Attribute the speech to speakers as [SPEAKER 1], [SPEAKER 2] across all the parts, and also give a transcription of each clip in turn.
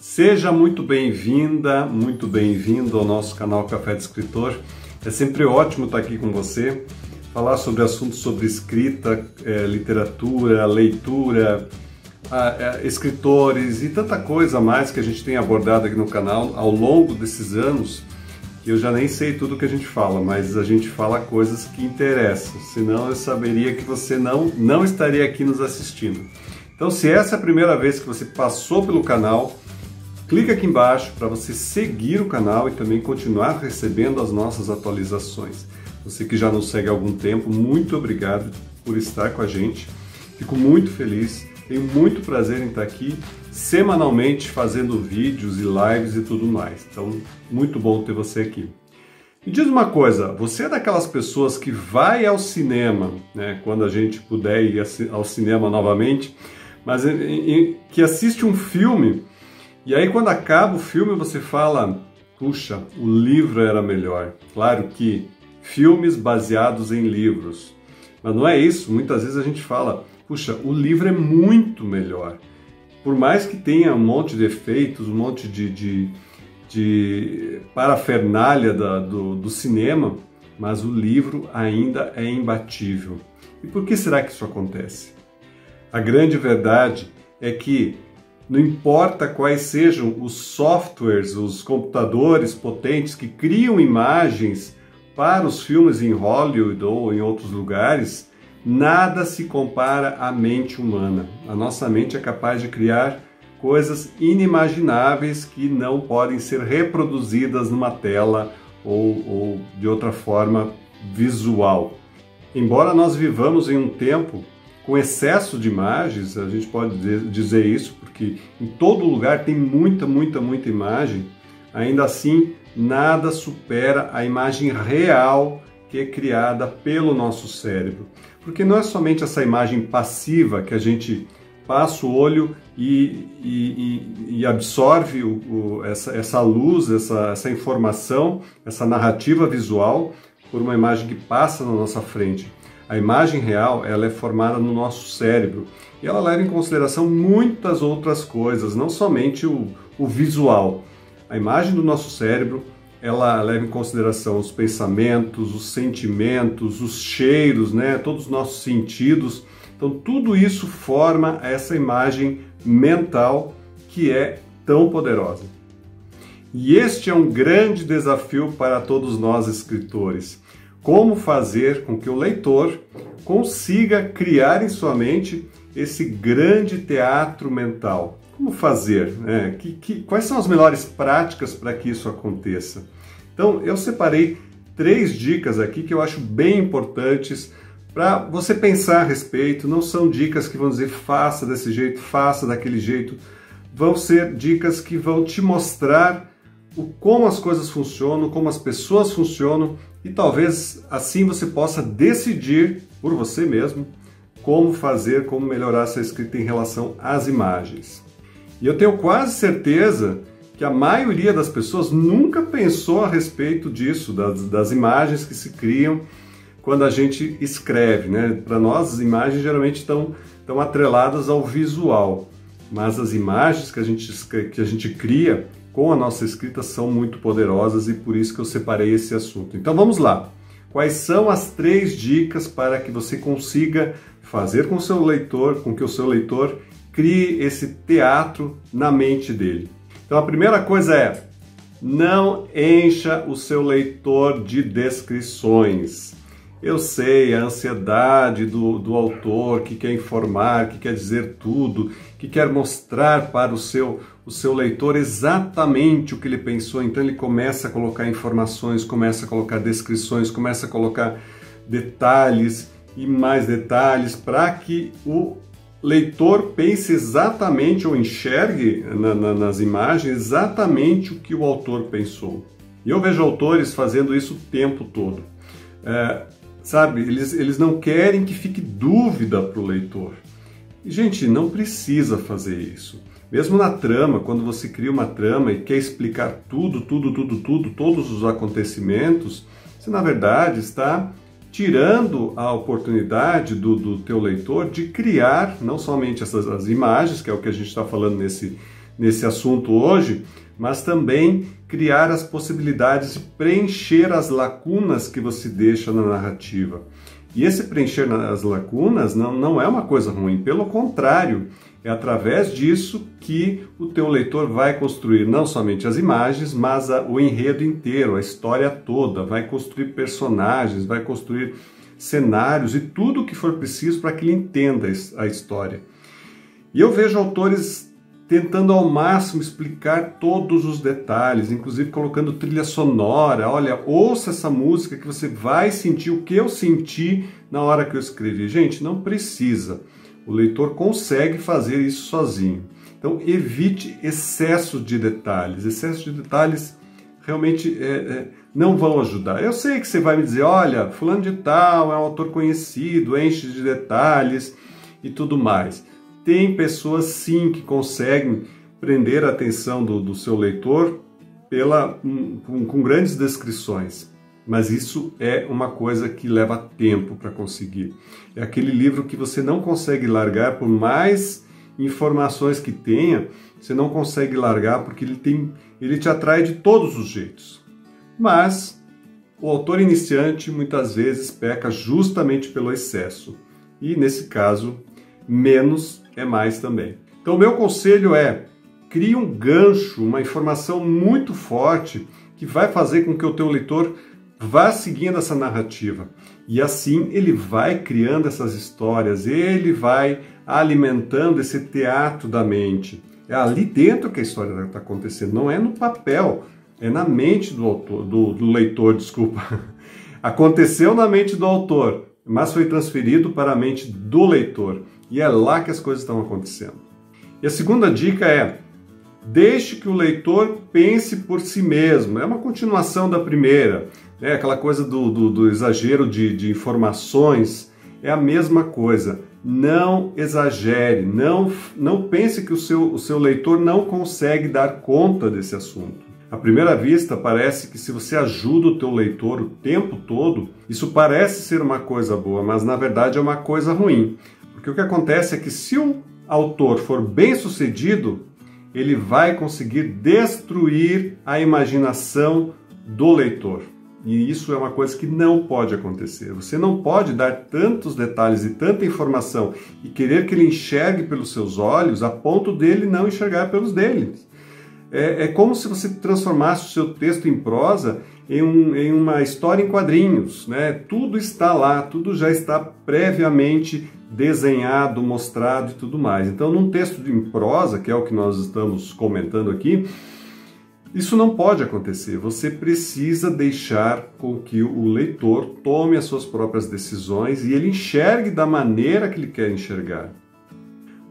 [SPEAKER 1] Seja muito bem-vinda, muito bem-vindo ao nosso canal Café de Escritor. É sempre ótimo estar aqui com você, falar sobre assuntos sobre escrita, literatura, leitura, escritores e tanta coisa a mais que a gente tem abordado aqui no canal ao longo desses anos. Eu já nem sei tudo que a gente fala, mas a gente fala coisas que interessam, senão eu saberia que você não estaria aqui nos assistindo. Então, se essa é a primeira vez que você passou pelo canal, clica aqui embaixo para você seguir o canal e também continuar recebendo as nossas atualizações. Você que já nos segue há algum tempo, muito obrigado por estar com a gente. Fico muito feliz, tenho muito prazer em estar aqui semanalmente fazendo vídeos e lives e tudo mais. Então, muito bom ter você aqui. Me diz uma coisa, você é daquelas pessoas que vai ao cinema, né, quando a gente puder ir ao cinema novamente, mas que assiste um filme e aí quando acaba o filme você fala, puxa, o livro era melhor. Claro que filmes baseados em livros, mas não é isso. Muitas vezes a gente fala, puxa, o livro é muito melhor. Por mais que tenha um monte de efeitos, um monte de parafernália do cinema, mas o livro ainda é imbatível. E por que será que isso acontece? A grande verdade é que não importa quais sejam os softwares, os computadores potentes que criam imagens para os filmes em Hollywood ou em outros lugares, nada se compara à mente humana. A nossa mente é capaz de criar coisas inimagináveis que não podem ser reproduzidas numa tela ou de outra forma visual. Embora nós vivamos em um tempo com excesso de imagens, a gente pode dizer isso, porque em todo lugar tem muita imagem, ainda assim nada supera a imagem real que é criada pelo nosso cérebro. Porque não é somente essa imagem passiva que a gente passa o olho e absorve essa luz, essa informação, essa narrativa visual por uma imagem que passa na nossa frente. A imagem real, ela é formada no nosso cérebro e ela leva em consideração muitas outras coisas, não somente o visual. A imagem do nosso cérebro, ela leva em consideração os pensamentos, os sentimentos, os cheiros, né? Todos os nossos sentidos. Então tudo isso forma essa imagem mental que é tão poderosa. E este é um grande desafio para todos nós escritores. Como fazer com que o leitor consiga criar em sua mente esse grande teatro mental? Como fazer? Né? Quais são as melhores práticas para que isso aconteça? Então, eu separei 3 dicas aqui que eu acho bem importantes para você pensar a respeito. Não são dicas que vão dizer faça desse jeito, faça daquele jeito. Vão ser dicas que vão te mostrar como as coisas funcionam, como as pessoas funcionam, e talvez assim você possa decidir por você mesmo como fazer, como melhorar essa escrita em relação às imagens. E eu tenho quase certeza que a maioria das pessoas nunca pensou a respeito disso, das imagens que se criam quando a gente escreve, né? Para nós, as imagens geralmente estão atreladas ao visual, mas as imagens que a gente cria com a nossa escrita são muito poderosas e por isso que eu separei esse assunto. Então vamos lá. Quais são as 3 dicas para que você consiga fazer com que o seu leitor crie esse teatro na mente dele? Então a primeira coisa é: não encha o seu leitor de descrições. Eu sei, a ansiedade do autor que quer informar, que quer dizer tudo, que quer mostrar para o seu leitor exatamente o que ele pensou. Então ele começa a colocar informações, começa a colocar descrições, começa a colocar detalhes e mais detalhes para que o leitor pense exatamente ou enxergue nas imagens exatamente o que o autor pensou. E eu vejo autores fazendo isso o tempo todo. Sabe, eles não querem que fique dúvida para o leitor. E, gente, não precisa fazer isso. Mesmo na trama, quando você cria uma trama e quer explicar tudo, todos os acontecimentos, você, na verdade, está tirando a oportunidade do teu leitor de criar não somente as imagens, que é o que a gente está falando nesse assunto hoje, mas também criar as possibilidades de preencher as lacunas que você deixa na narrativa. E esse preencher as lacunas não é uma coisa ruim, pelo contrário, é através disso que o teu leitor vai construir não somente as imagens, mas o enredo inteiro, a história toda, vai construir personagens, vai construir cenários e tudo o que for preciso para que ele entenda a história. E eu vejo autores tentando ao máximo explicar todos os detalhes, inclusive colocando trilha sonora. Olha, ouça essa música que você vai sentir o que eu senti na hora que eu escrevi. Gente, não precisa. O leitor consegue fazer isso sozinho. Então, evite excesso de detalhes. Excesso de detalhes realmente não vão ajudar. Eu sei que você vai me dizer, olha, fulano de tal é um autor conhecido, enche de detalhes e tudo mais. Tem pessoas, sim, que conseguem prender a atenção do seu leitor com grandes descrições. Mas isso é uma coisa que leva tempo para conseguir. É aquele livro que você não consegue largar, por mais informações que tenha, você não consegue largar porque ele te atrai de todos os jeitos. Mas o autor iniciante muitas vezes peca justamente pelo excesso. E nesse caso, menos é mais também. Então, o meu conselho é: crie um gancho, uma informação muito forte que vai fazer com que o teu leitor vá seguindo essa narrativa. E assim ele vai criando essas histórias, ele vai alimentando esse teatro da mente. É ali dentro que a história está acontecendo, não é no papel, é na mente do autor, do leitor, desculpa. Aconteceu na mente do autor, mas foi transferido para a mente do leitor. E é lá que as coisas estão acontecendo. E a segunda dica é: deixe que o leitor pense por si mesmo. É uma continuação da primeira. Aquela coisa do exagero de informações. É a mesma coisa. Não exagere. Não pense que o seu leitor não consegue dar conta desse assunto. À primeira vista, parece que se você ajuda o teu leitor o tempo todo, isso parece ser uma coisa boa, mas na verdade é uma coisa ruim. Porque o que acontece é que se o autor for bem sucedido, ele vai conseguir destruir a imaginação do leitor. E isso é uma coisa que não pode acontecer. Você não pode dar tantos detalhes e tanta informação e querer que ele enxergue pelos seus olhos a ponto dele não enxergar pelos deles. É como se você transformasse o seu texto em prosa em uma história em quadrinhos, né? Tudo está lá, tudo já está previamente desenhado, mostrado e tudo mais. Então, num texto em prosa, que é o que nós estamos comentando aqui, isso não pode acontecer. Você precisa deixar com que o leitor tome as suas próprias decisões e ele enxergue da maneira que ele quer enxergar.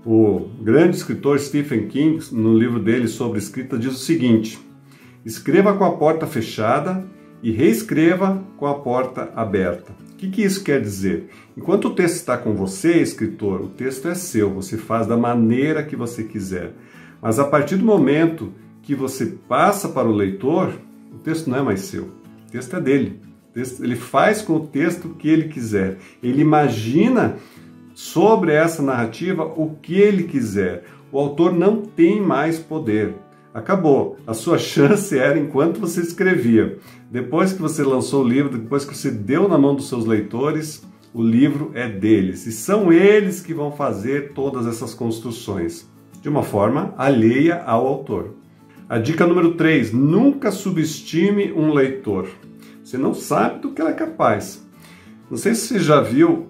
[SPEAKER 1] O grande escritor Stephen King, no livro dele sobre escrita, diz o seguinte: escreva com a porta fechada e reescreva com a porta aberta. O que isso quer dizer? Enquanto o texto está com você, escritor, o texto é seu, você faz da maneira que você quiser. Mas a partir do momento que você passa para o leitor, o texto não é mais seu, o texto é dele. Ele faz com o texto o que ele quiser. Ele imagina sobre essa narrativa o que ele quiser. O autor não tem mais poder. Acabou. A sua chance era enquanto você escrevia. Depois que você lançou o livro, depois que você deu na mão dos seus leitores, o livro é deles. E são eles que vão fazer todas essas construções, de uma forma alheia ao autor. A dica número 3, nunca subestime um leitor. Você não sabe do que ela é capaz. Não sei se você já viu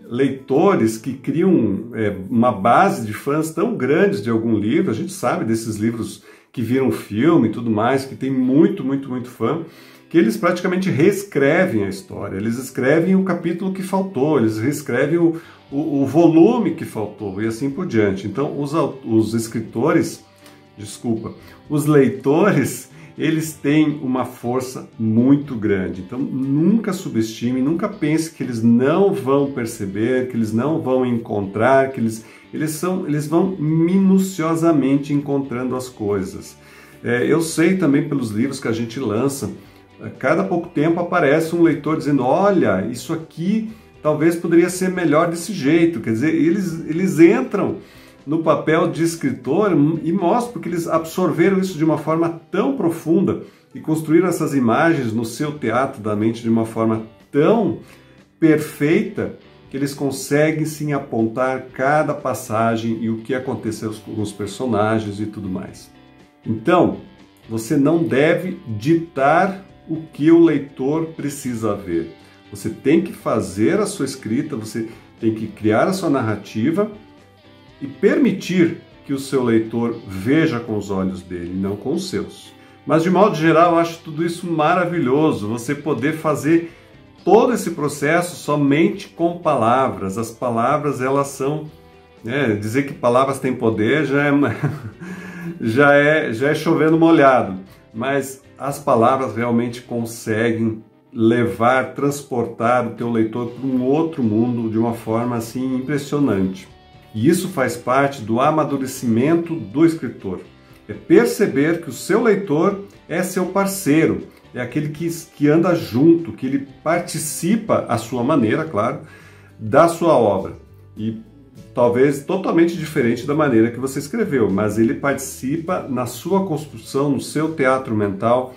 [SPEAKER 1] leitores que criam uma base de fãs tão grandes de algum livro. A gente sabe desses livros que viram filme e tudo mais, que tem muito fã, que eles praticamente reescrevem a história. Eles escrevem o capítulo que faltou, eles reescrevem o volume que faltou e assim por diante. Então, os leitores, eles têm uma força muito grande. Então, nunca subestime, nunca pense que eles não vão perceber, que eles não vão encontrar, que eles vão minuciosamente encontrando as coisas. Eu sei também pelos livros que a gente lança, a cada pouco tempo aparece um leitor dizendo: olha, isso aqui talvez poderia ser melhor desse jeito. Quer dizer, eles entram no papel de escritor e mostro porque eles absorveram isso de uma forma tão profunda e construíram essas imagens no seu teatro da mente de uma forma tão perfeita que eles conseguem sim apontar cada passagem e o que aconteceu com os personagens e tudo mais. Então, você não deve ditar o que o leitor precisa ver. Você tem que fazer a sua escrita, você tem que criar a sua narrativa e permitir que o seu leitor veja com os olhos dele, não com os seus. Mas, de modo geral, eu acho tudo isso maravilhoso, você poder fazer todo esse processo somente com palavras. As palavras, elas são... dizer que palavras têm poder já é chovendo molhado, mas as palavras realmente conseguem levar, transportar o teu leitor para um outro mundo de uma forma assim impressionante. E isso faz parte do amadurecimento do escritor. É perceber que o seu leitor é seu parceiro, é aquele que anda junto, que ele participa à sua maneira, claro, da sua obra. E talvez totalmente diferente da maneira que você escreveu, mas ele participa na sua construção, no seu teatro mental,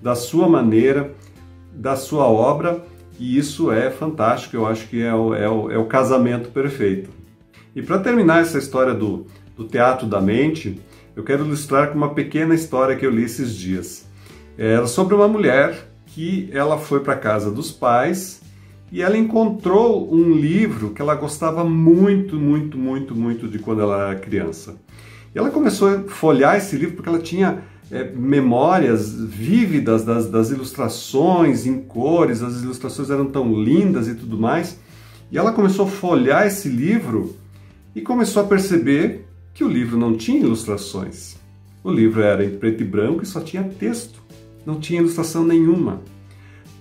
[SPEAKER 1] da sua maneira, da sua obra, e isso é fantástico, eu acho que é o casamento perfeito. E para terminar essa história do teatro da mente, eu quero ilustrar com uma pequena história que eu li esses dias. Era sobre uma mulher que ela foi para a casa dos pais e ela encontrou um livro que ela gostava muito, muito, muito, muito de quando ela era criança. E ela começou a folhear esse livro porque ela tinha memórias vívidas das ilustrações em cores, as ilustrações eram tão lindas e tudo mais. E ela começou a folhear esse livro e começou a perceber que o livro não tinha ilustrações. O livro era em preto e branco e só tinha texto, não tinha ilustração nenhuma.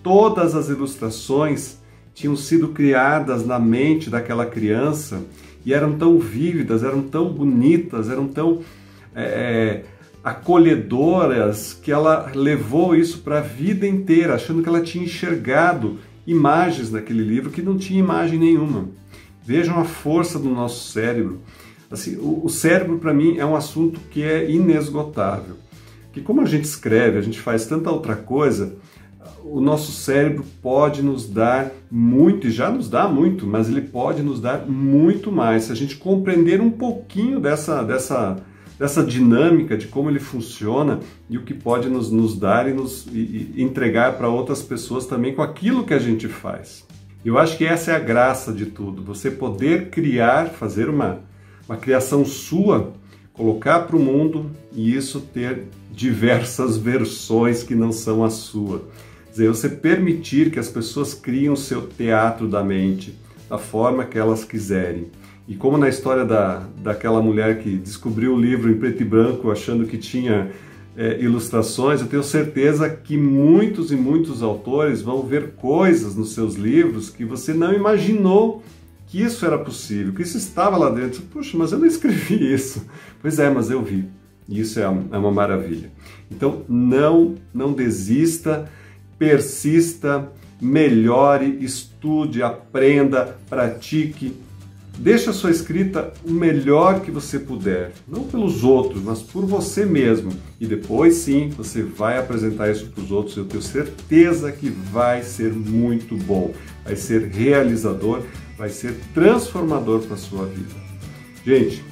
[SPEAKER 1] Todas as ilustrações tinham sido criadas na mente daquela criança e eram tão vívidas, eram tão bonitas, eram tão acolhedoras que ela levou isso para a vida inteira, achando que ela tinha enxergado imagens naquele livro que não tinha imagem nenhuma. Vejam a força do nosso cérebro. Assim, o cérebro, para mim, é um assunto que é inesgotável. Que como a gente escreve, a gente faz tanta outra coisa, o nosso cérebro pode nos dar muito, e já nos dá muito, mas ele pode nos dar muito mais. Se a gente compreender um pouquinho dessa dinâmica de como ele funciona e o que pode nos dar e entregar para outras pessoas também com aquilo que a gente faz. Eu acho que essa é a graça de tudo, você poder criar, fazer uma criação sua, colocar para o mundo e isso ter diversas versões que não são a sua. Quer dizer, você permitir que as pessoas criem o seu teatro da mente da forma que elas quiserem. E como na história daquela mulher que descobriu o livro em preto e branco achando que tinha ilustrações, eu tenho certeza que muitos e muitos autores vão ver coisas nos seus livros que você não imaginou que isso era possível, que isso estava lá dentro. Puxa, mas eu não escrevi isso. Pois é, mas eu vi. E isso é uma maravilha. Então, não desista, persista, melhore, estude, aprenda, pratique. Deixe a sua escrita o melhor que você puder, não pelos outros, mas por você mesmo. E depois sim, você vai apresentar isso para os outros. Eu tenho certeza que vai ser muito bom, vai ser realizador, vai ser transformador para a sua vida. Gente,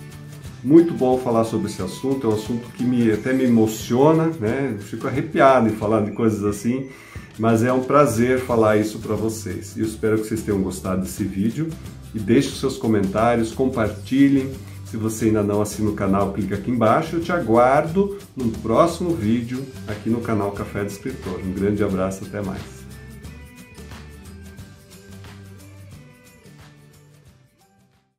[SPEAKER 1] muito bom falar sobre esse assunto, é um assunto que até me emociona, né? Eu fico arrepiado em falar de coisas assim, mas é um prazer falar isso para vocês. E eu espero que vocês tenham gostado desse vídeo. E deixe os seus comentários, compartilhem. Se você ainda não assina o canal, clica aqui embaixo. Eu te aguardo no próximo vídeo aqui no canal Café do Escritor. Um grande abraço, até mais.